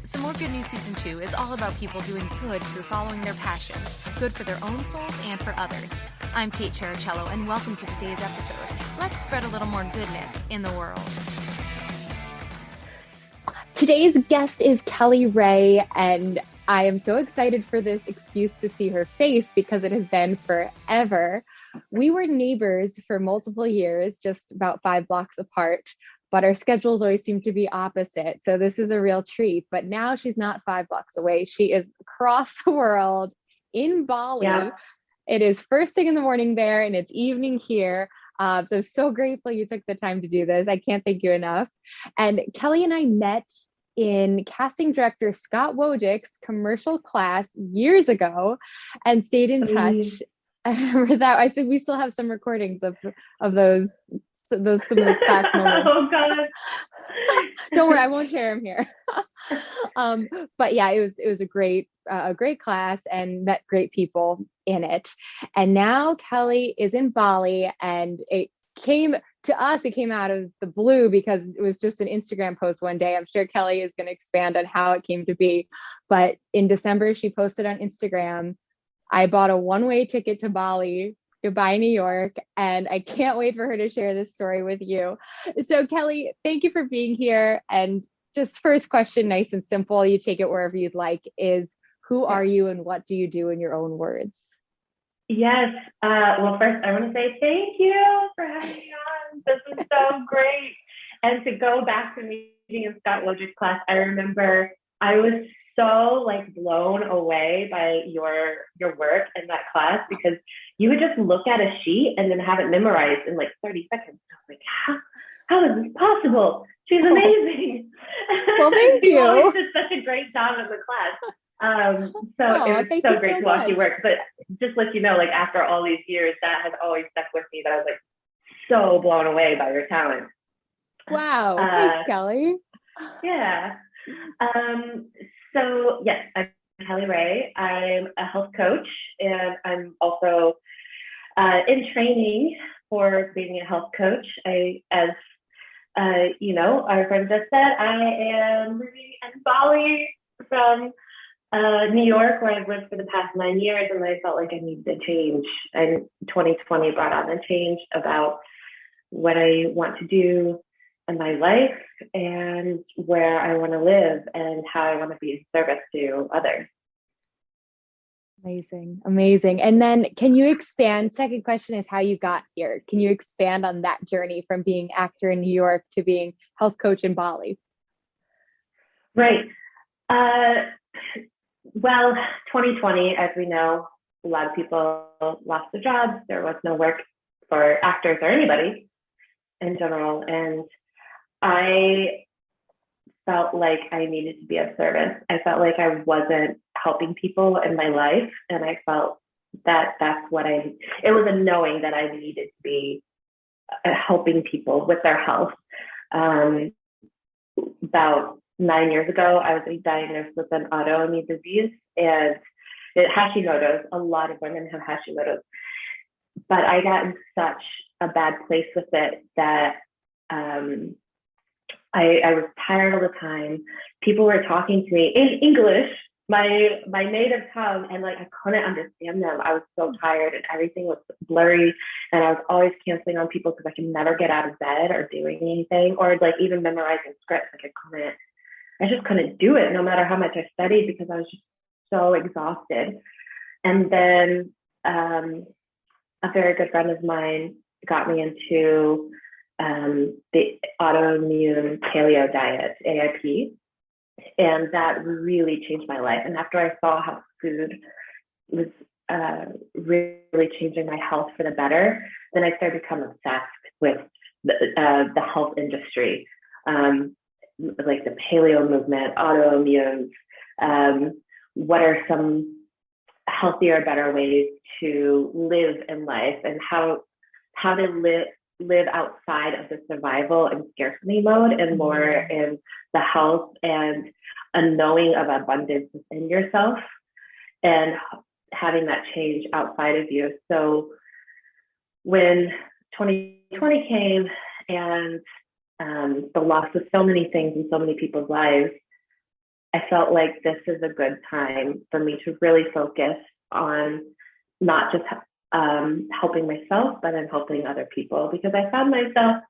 Some More Good News Season 2 is all about people doing good through following their passions, good for their own souls and for others. I'm Kate Chericello, and welcome to today's episode. Let's spread a little more goodness in the world. Today's guest is Kelly Wray, and I am so excited for this excuse to see her face because it has been forever. We were neighbors for multiple years, just about 5 blocks apart, but our schedules always seem to be opposite. So this is a real treat. But now she's not 5 blocks away. She is across the world in Bali. Yeah. It is first thing in the morning there and it's evening here. So grateful you took the time to do this. I can't thank you enough. And Kelly and I met in casting director Scott Wojcik's commercial class years ago and stayed in touch. I remember that. I said we still have some recordings of those some of those class moments. Oh God! Don't worry, I won't share them here. But yeah, it was a great class and met great people in it. And now Kelly is in Bali, and it came out of the blue because it was just an Instagram post one day. I'm sure Kelly is going to expand on how it came to be. But in December, she posted on Instagram, I bought a one-way ticket to Bali, goodbye, New York. And I can't wait for her to share this story with you. So Kelly, thank you for being here. And just first question, nice and simple, you take it wherever you'd like, is who are you and what do you do in your own words? Yes. Well, first I want to say thank you for having me on. This is so great. And to go back to meeting in Scott Wojcik's class, I remember I was so blown away by your work in that class because you would just look at a sheet and then have it memorized in 30 seconds. I was like, how is this possible? She's amazing. Well, thank you. You always did such a great job in the class. It was so great to watch you work. But just let you know, after all these years, that has always stuck with me, that I was so blown away by your talent. Wow. Thanks, Kelly. Yeah. So yes, I'm Kelly Wray. I'm a health coach, and I'm also in training for being a health coach. Our friend just said, I am living in Bali from New York, where I've lived for the past 9 years, and I felt like I needed a change. And 2020 brought on a change about what I want to do in my life and where I want to live and how I want to be of service to others. Amazing. And then can you expand? Second question is how you got here. Can you expand on that journey from being actor in New York to being health coach in Bali? Right. Well, 2020, as we know, a lot of people lost their jobs. There was no work for actors or anybody in general. And I felt like I needed to be of service. I felt like I wasn't helping people in my life. And I felt that it was a knowing that I needed to be helping people with their health. About 9 years ago, I was diagnosed with an autoimmune disease and Hashimoto's. A lot of women have Hashimoto's. But I got in such a bad place with it that I was tired all the time. People were talking to me in English, my native tongue, and I couldn't understand them. I was so tired and everything was blurry, and I was always canceling on people because I could never get out of bed or doing anything or even memorizing scripts. I just couldn't do it no matter how much I studied because I was just so exhausted. And then a very good friend of mine got me into the autoimmune paleo diet, AIP, and that really changed my life. And after I saw how food was really changing my health for the better, then I started to become obsessed with the health industry, the paleo movement, autoimmune. What are some healthier, better ways to live in life, and how to live outside of the survival and scarcity mode and more in the health and a knowing of abundance within yourself and having that change outside of you. So when 2020 came and the loss of so many things in so many people's lives, I felt like this is a good time for me to really focus on not just helping myself, but in helping other people, because I found myself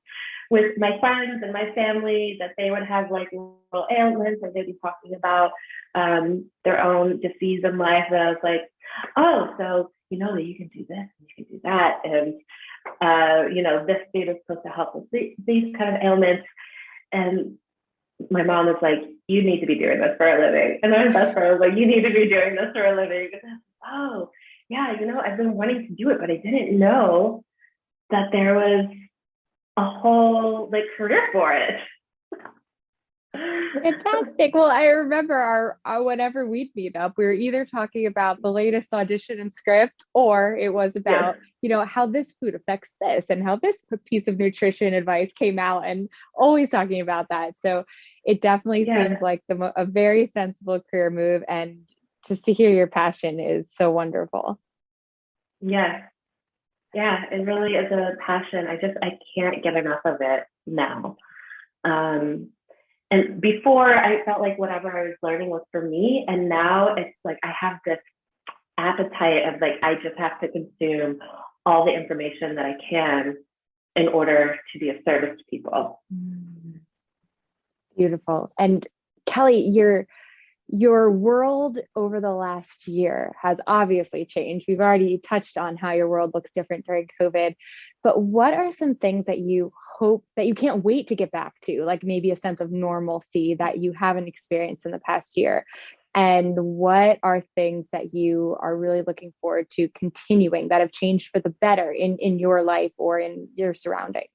with my friends and my family that they would have like little ailments and they'd be talking about their own disease in life. And I was like, oh, so you know that you can do this and you can do that. And, you know, this food is supposed to help with these kind of ailments. And my mom was like, you need to be doing this for a living. And my best friend was like, you need to be doing this for a living. And I was like, oh, yeah, you know, I've been wanting to do it, but I didn't know that there was a whole like career for it. Fantastic. Well, I remember our whenever we'd meet up, we were either talking about the latest audition and script, or it was about, you know, how this food affects this and how this piece of nutrition advice came out, and always talking about that. So it definitely seems like a very sensible career move. And just to hear your passion is so wonderful. Yeah, it really is a passion. I can't get enough of it now. And before I felt like whatever I was learning was for me. And now it's like, I have this appetite of like, I just have to consume all the information that I can in order to be of service to people. Beautiful. And Kelly, your world over the last year has obviously changed. We've already touched on how your world looks different during COVID, but what are some things that you hope that you can't wait to get back to, like maybe a sense of normalcy that you haven't experienced in the past year? And what are things that you are really looking forward to continuing that have changed for the better in your life or in your surroundings?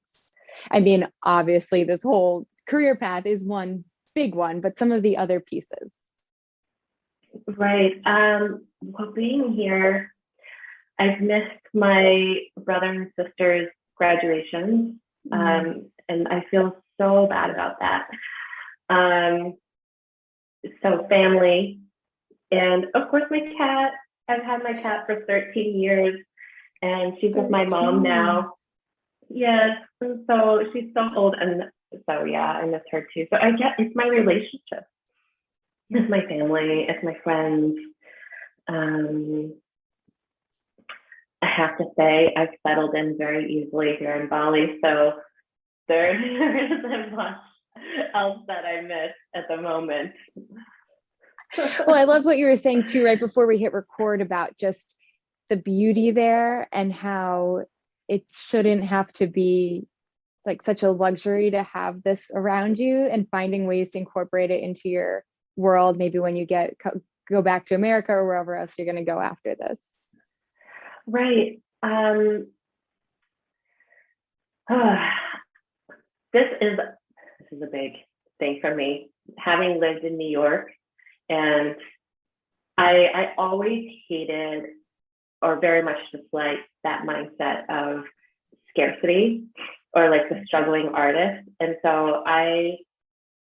I mean, obviously this whole career path is one big one, but some of the other pieces. Right. Well, being here, I've missed my brother and sister's graduations, and I feel so bad about that. So family, and of course my cat. I've had my cat for 13 years, and she's with my mom now. Yes, and so she's so old, and so yeah, I miss her too. So I get it's my relationship. It's my family, it's my friends. I have to say, I've settled in very easily here in Bali, so there isn't much else that I miss at the moment. Well, I love what you were saying too, right before we hit record, about just the beauty there and how it shouldn't have to be like such a luxury to have this around you, and finding ways to incorporate it into your world, maybe when you go back to America or wherever else you're going to go after this. Right. This is a big thing for me, having lived in New York, and I always hated or very much disliked that mindset of scarcity or like the struggling artist. And so I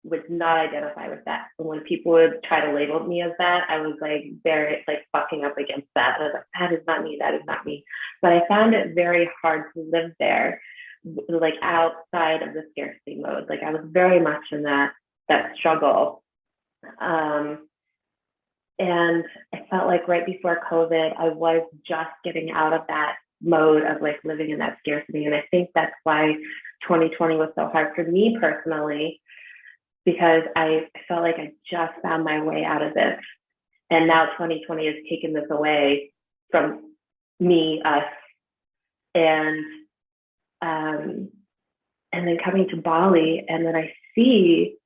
would not identify with that. And when people would try to label me as that, I was like very like fucking up against that. I was like, that is not me, that is not me. But I found it very hard to live there, like outside of the scarcity mode. Like I was very much in that struggle. And I felt like right before COVID, I was just getting out of that mode of like living in that scarcity. And I think that's why 2020 was so hard for me personally, because I felt like I just found my way out of this. And now 2020 has taken this away from me, us, and then coming to Bali, and then I see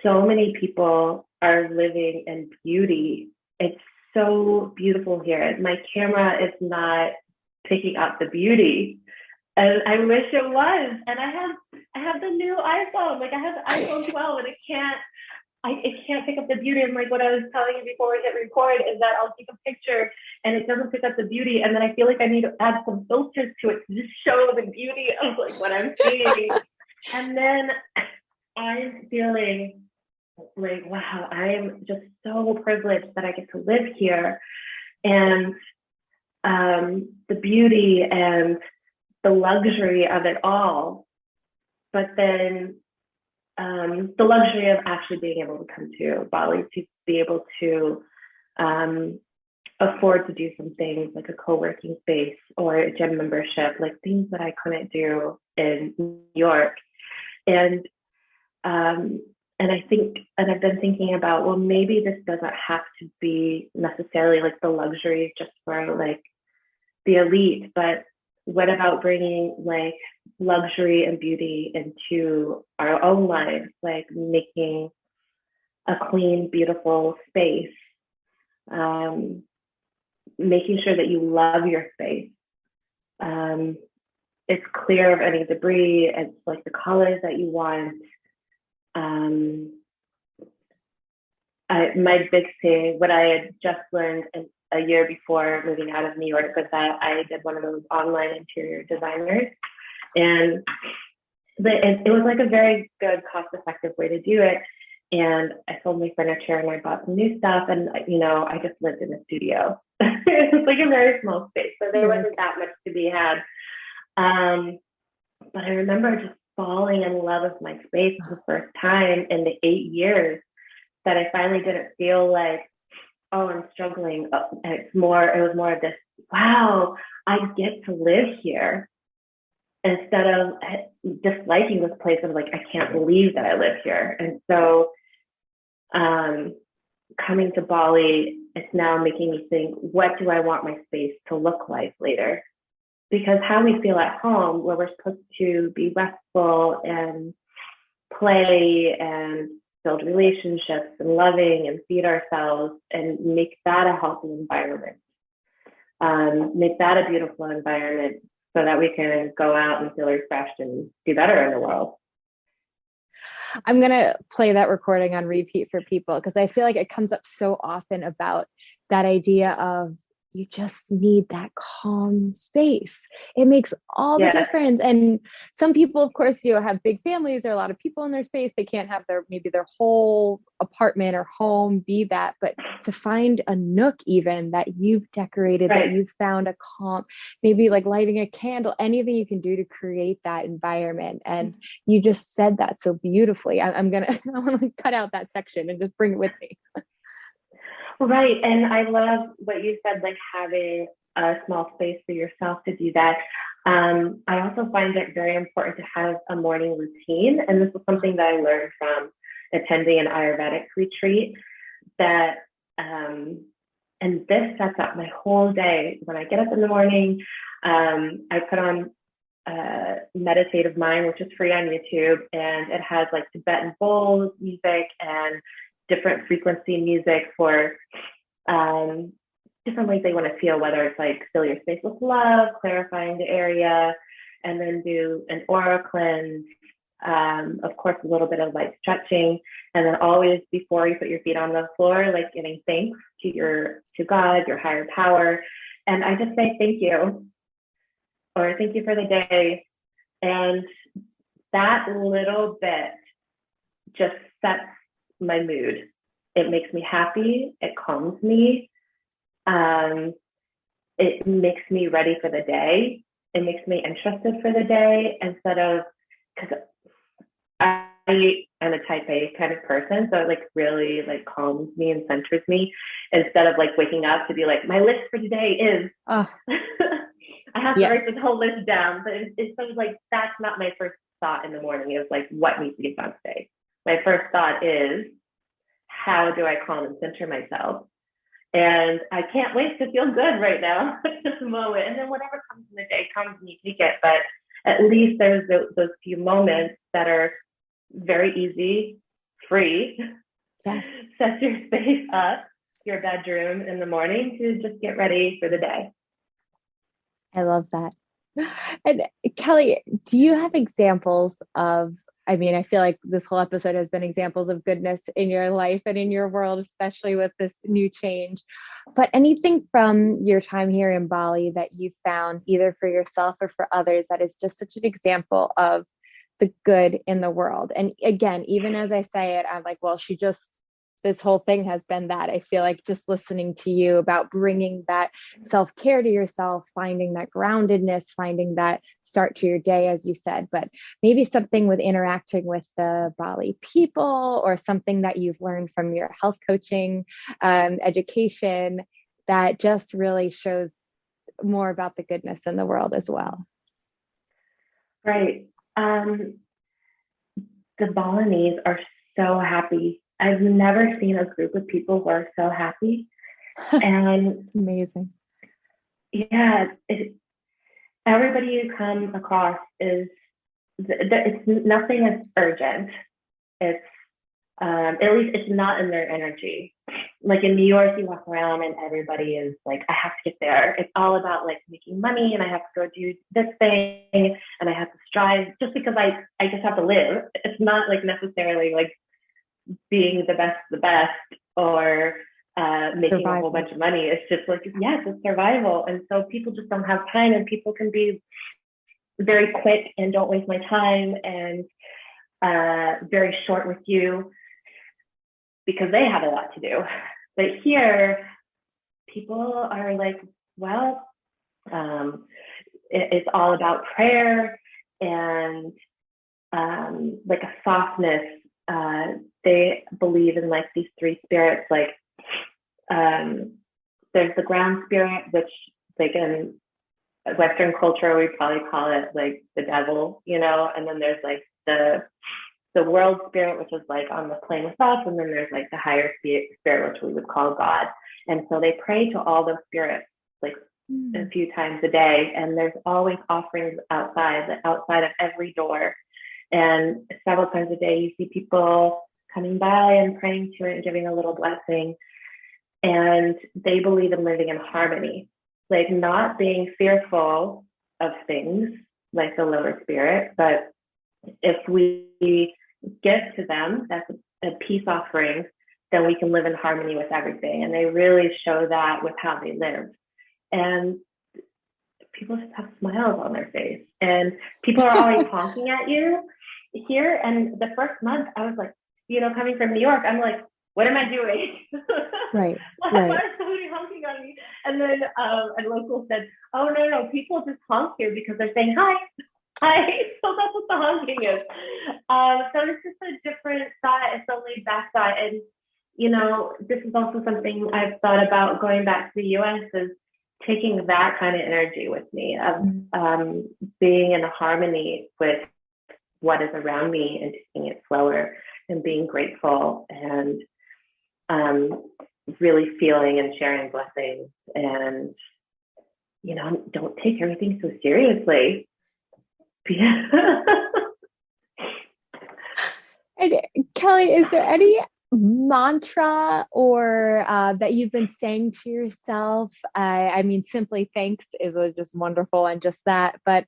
so many people are living in beauty. It's so beautiful here. My camera is not picking up the beauty, and I wish it was. And I have the new iPhone. Like I have the iPhone 12, and it can't pick up the beauty. And like what I was telling you before we hit record is that I'll take a picture and it doesn't pick up the beauty, and then I feel like I need to add some filters to it to just show the beauty of like what I'm seeing. And then I'm feeling like, wow, I'm just so privileged that I get to live here, and the beauty and the luxury of it all. But then the luxury of actually being able to come to Bali, to be able to afford to do some things like a co-working space or a gym membership, like things that I couldn't do in New York. And I think, and I've been thinking about, well, maybe this doesn't have to be necessarily like the luxury just for like the elite, but what about bringing like luxury and beauty into our own lives, like making a clean, beautiful space, making sure that you love your space. It's clear of any debris. It's like the colors that you want. My big thing, what I had just learned a year before moving out of New York, was that I did one of those online interior designers, and it was like a very good, cost-effective way to do it. And I sold my furniture and I bought some new stuff, and I just lived in a studio. It was like a very small space, so there wasn't that much to be had. But I remember just falling in love with my space for the first time in the 8 years that I finally didn't feel like, oh, I'm struggling. It was more of this, wow, I get to live here, instead of disliking this place of like, I can't believe that I live here. And so coming to Bali, it's now making me think, what do I want my space to look like later? Because how we feel at home, where we're supposed to be restful and play and build relationships and loving and feed ourselves and make that a healthy environment, make that a beautiful environment so that we can go out and feel refreshed and do better in the world. I'm going to play that recording on repeat for people, because I feel like it comes up so often about that idea of you just need that calm space. It makes all the difference. And some people, of course, have big families. There are a lot of people in their space. They can't have maybe their whole apartment or home be that, but to find a nook even that you've decorated, that you've found a calm, maybe like lighting a candle, anything you can do to create that environment. And you just said that so beautifully. I want to cut out that section and just bring it with me. Right. And I love what you said, like having a small space for yourself to do that. I also find it very important to have a morning routine. And this is something that I learned from attending an Ayurvedic retreat, that, and this sets up my whole day. When I get up in the morning, I put on Meditative Mind, which is free on YouTube, and it has like Tibetan bowls music and different frequency music for different ways they want to feel, whether it's like fill your space with love, clarifying the area, and then do an aura cleanse, of course, a little bit of like stretching, and then always before you put your feet on the floor, like giving thanks to God, your higher power. And I just say thank you, or thank you for the day. And that little bit just sets my mood. It makes me happy. It calms me. It makes me ready for the day. It makes me interested for the day, instead of, because I am a type A kind of person, so it like really like calms me and centers me, instead of like waking up to be like, my list for today is I have to write this whole list down. But it's sort of like, that's not my first thought in the morning. It's like, what needs to get done today? My first thought is, how do I calm and center myself? And I can't wait to feel good right now at this moment. And then whatever comes in the day comes and you take it. But at least there's those few moments that are very easy, free. Yes. Set your space up, your bedroom in the morning, to just get ready for the day. I love that. And Kelly, do you have examples of, I feel like this whole episode has been examples of goodness in your life and in your world, especially with this new change, but anything from your time here in Bali that you found either for yourself or for others that is just such an example of the good in the world? And again, even as I say it, I'm like, well, she just this whole thing has been that. I feel like just listening to you about bringing that self-care to yourself, finding that groundedness, finding that start to your day, as you said, but maybe something with interacting with the Bali people, or something that you've learned from your health coaching education that just really shows more about the goodness in the world as well. Right. The Balinese are so happy. I've never seen a group of people who are so happy. And it's amazing. Yeah, everybody you come across it's nothing is urgent. It's at least it's not in their energy. Like in New York, you walk around and everybody is like, I have to get there. It's all about like making money, and I have to go do this thing, and I have to strive just because I just have to live. It's not like necessarily like being the best or making survival. A whole bunch of money. It's just like, yes, it's survival. And so people just don't have time, and people can be very quick and don't waste my time, and very short with you because they have a lot to do. But here, people are like, well, it's all about prayer and like a softness. They believe in like these three spirits. Like there's the ground spirit, which like in Western culture, we probably call it like the devil, you know, and then there's like the world spirit, which is like on the plane with us, and then there's like the higher spirit, which we would call God. And so they pray to all those spirits like a few times a day, and there's always offerings outside of every door. And several times a day, you see people coming by and praying to it and giving a little blessing. And they believe in living in harmony, like not being fearful of things like the lower spirit, but if we give to them, that's a peace offering, then we can live in harmony with everything. And they really show that with how they live. And people just have smiles on their face, and people are always honking at you here. And the first month I was like, you know, coming from New York, I'm like, what am I doing? Right. Why is somebody honking on me? And then a local said, oh, no, people just honk here because they're saying hi. So that's what the honking is. So it's just a different side. It's a laid back side. And, you know, this is also something I've thought about going back to the US, is taking that kind of energy with me of being in harmony with what is around me and taking it slower and being grateful and really feeling and sharing blessings, and, you know, don't take everything so seriously. And Kelly, is there any mantra or that you've been saying to yourself? I mean, simply thanks is just wonderful, and just that, but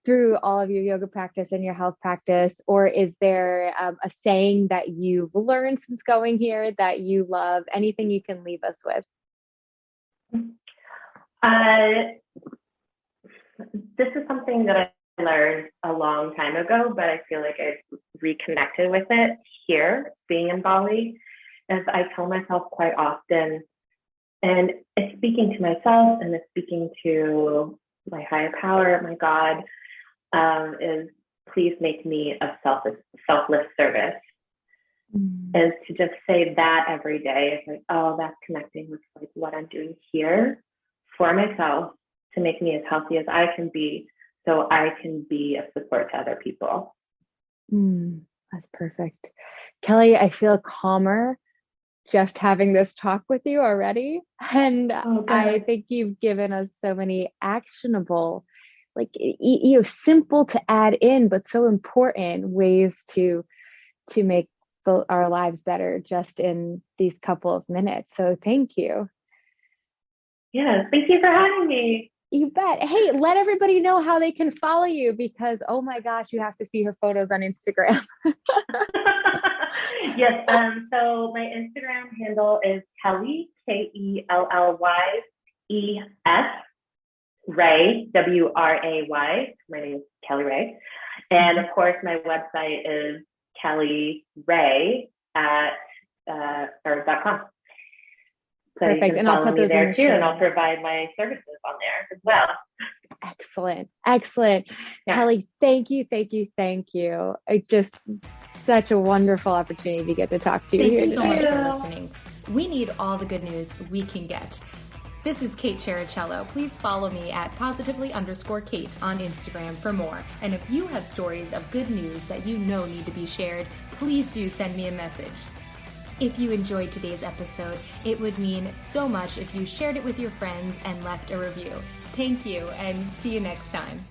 through all of your yoga practice and your health practice, or is there a saying that you've learned since going here that you love? Anything you can leave us with? This is something that I learned a long time ago, but I feel like I've reconnected with it here, being in Bali, as I tell myself quite often, and it's speaking to myself and it's speaking to my higher power, my God, is please make me of selfless service. And to just say that every day is like, oh, that's connecting with like what I'm doing here for myself to make me as healthy as I can be, so I can be a support to other people. That's perfect. Kelly, I feel calmer just having this talk with you already. And I think you've given us so many actionable, like, you know, simple to add in, but so important ways to make our lives better just in these couple of minutes. So thank you. Yeah, thank you for having me. You bet. Hey, let everybody know how they can follow you, because, oh my gosh, you have to see her photos on Instagram. Yes. So my Instagram handle is Kelly, Kellys, Ray, Wray. My name is Kelly Wray. And of course, my website is Kelly Wray at or.com. So Perfect. you can And I'll follow put me those in there the too, show and I'll notes. provide my services on there as well. Excellent. Excellent. Yeah. Kelly, thank you. Thank you. Thank you. It just such a wonderful opportunity to get to talk to you here Thanks so much today. for listening. We need all the good news we can get. This is Kate Chericello. Please follow me at positively_Kate on Instagram for more. And if you have stories of good news that you know need to be shared, please do send me a message. If you enjoyed today's episode, it would mean so much if you shared it with your friends and left a review. Thank you, and see you next time.